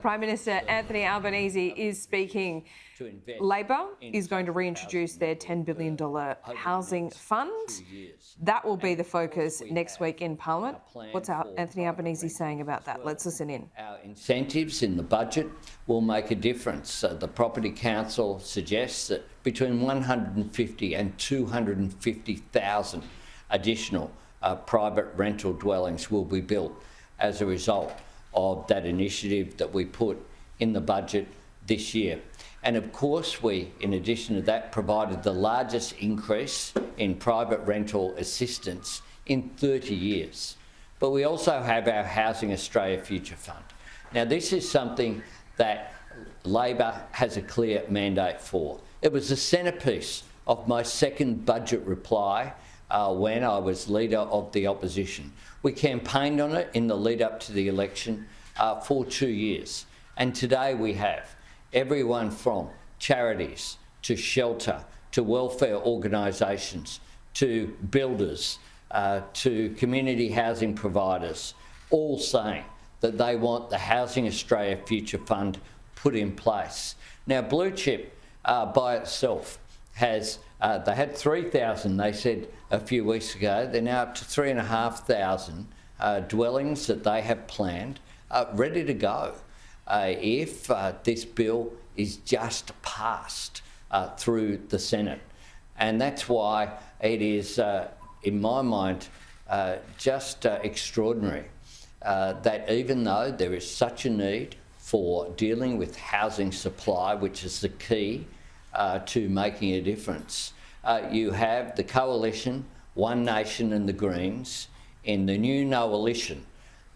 Prime Minister Anthony Albanese is speaking. Labor is going to reintroduce their $10 billion housing fund. That will be the focus next week in Parliament. What's Anthony Albanese saying about that? Let's listen in. Our incentives in the budget will make a difference. The Property Council suggests that between 150 and 250,000 additional private rental dwellings will be built as a result of that initiative that we put in the budget this year. And of course, we, in addition to that, provided the largest increase in private rental assistance in 30 years. But we also have our Housing Australia Future Fund. Now, this is something that Labor has a clear mandate for. It was the centrepiece of my second budget reply when I was leader of the opposition. We campaigned on it in the lead up to the election for 2 years. And today we have everyone from charities to shelter to welfare organisations to builders to community housing providers, all saying that they want the Housing Australia Future Fund put in place. Now, Blue Chip by itself has, they had 3,000, they said a few weeks ago. They're now up to 3,500 dwellings that they have planned, ready to go if this bill is just passed through the Senate. And that's why it is, in my mind, just extraordinary that even though there is such a need for dealing with housing supply, which is the key to making a difference, you have the Coalition, One Nation and the Greens in the new coalition,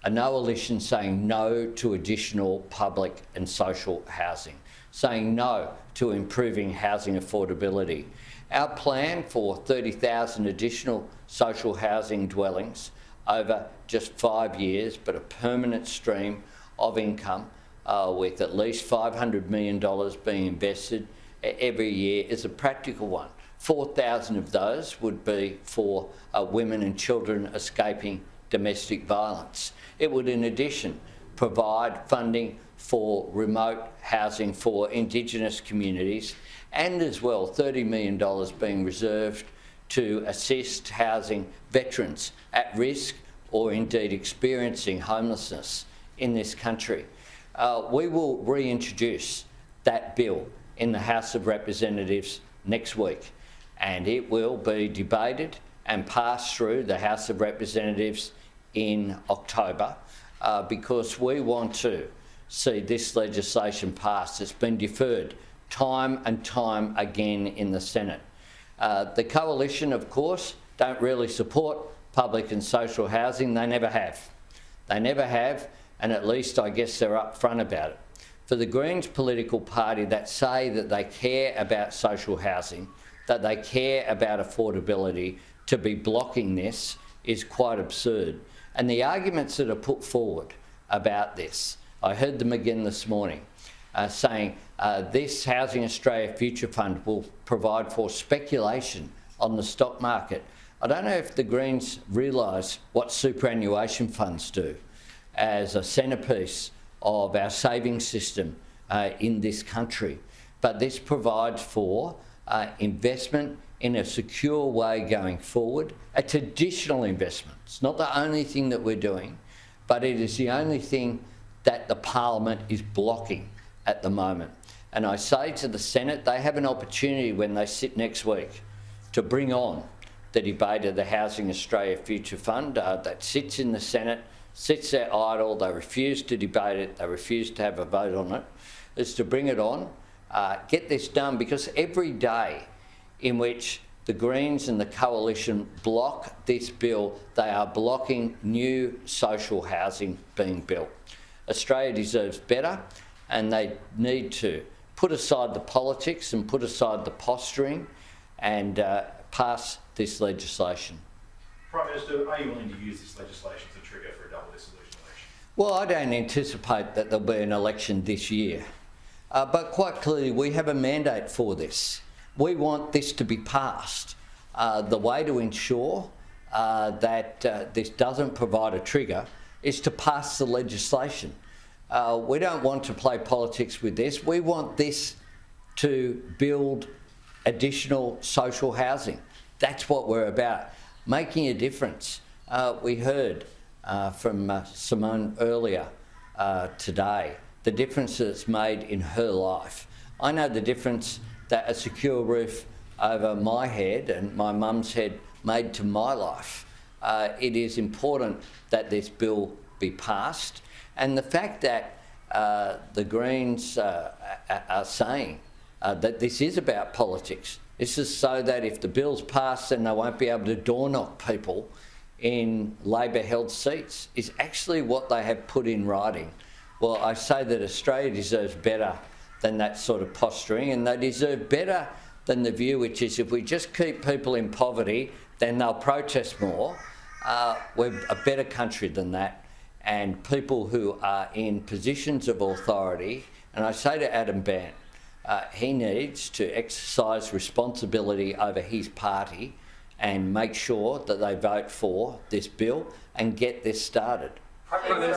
a coalition saying no to additional public and social housing, saying no to improving housing affordability. Our plan for 30,000 additional social housing dwellings over just 5 years, but a permanent stream of income with at least $500 million being invested every year is a practical one. 4,000 of those would be for women and children escaping domestic violence. It would, in addition, provide funding for remote housing for Indigenous communities, and as well $30 million being reserved to assist housing veterans at risk or indeed experiencing homelessness in this country. We will reintroduce that bill in the House of Representatives next week, and it will be debated and passed through the House of Representatives in October because we want to see this legislation passed. It's been deferred time and time again in the Senate. The Coalition, of course, don't really support public and social housing. They never have. They never have, and at least I guess they're upfront about it. For the Greens political party that say that they care about social housing, that they care about affordability, to be blocking this is quite absurd. And the arguments that are put forward about this, I heard them again this morning, saying this Housing Australia Future Fund will provide for speculation on the stock market. I don't know if the Greens realise what superannuation funds do as a centrepiece of our savings system in this country, but this provides for investment in a secure way going forward, a traditional investment. It's not the only thing that we're doing, but it is the only thing that the Parliament is blocking at the moment. And I say to the Senate, they have an opportunity when they sit next week to bring on the debate of the Housing Australia Future Fund that sits in the Senate, sits there idle, they refuse to debate it, they refuse to have a vote on it, is to bring it on, get this done, because every day in which the Greens and the Coalition block this bill, they are blocking new social housing being built. Australia deserves better, and they need to put aside the politics and put aside the posturing and pass this legislation. Prime Minister, are you willing to use this legislation as a trigger for a double dissolution election? Well, I don't anticipate that there'll be an election this year, but quite clearly we have a mandate for this. We want this to be passed. The way to ensure that this doesn't provide a trigger is to pass the legislation. We don't want to play politics with this. We want this to build additional social housing. That's what we're about, making a difference. We heard from Simone earlier today the difference that it's made in her life. I know the difference that a secure roof over my head and my mum's head made to my life. It is important that this bill be passed, and the fact that the Greens are saying that this is about politics. This is so that if the bill's passed, then they won't be able to door knock people in Labor-held seats, is actually what they have put in writing. Well, I say that Australia deserves better than that sort of posturing, and they deserve better than the view which is if we just keep people in poverty, then they'll protest more. We're a better country than that, and people who are in positions of authority, and I say to Adam Bandt, he needs to exercise responsibility over his party and make sure that they vote for this bill and get this started.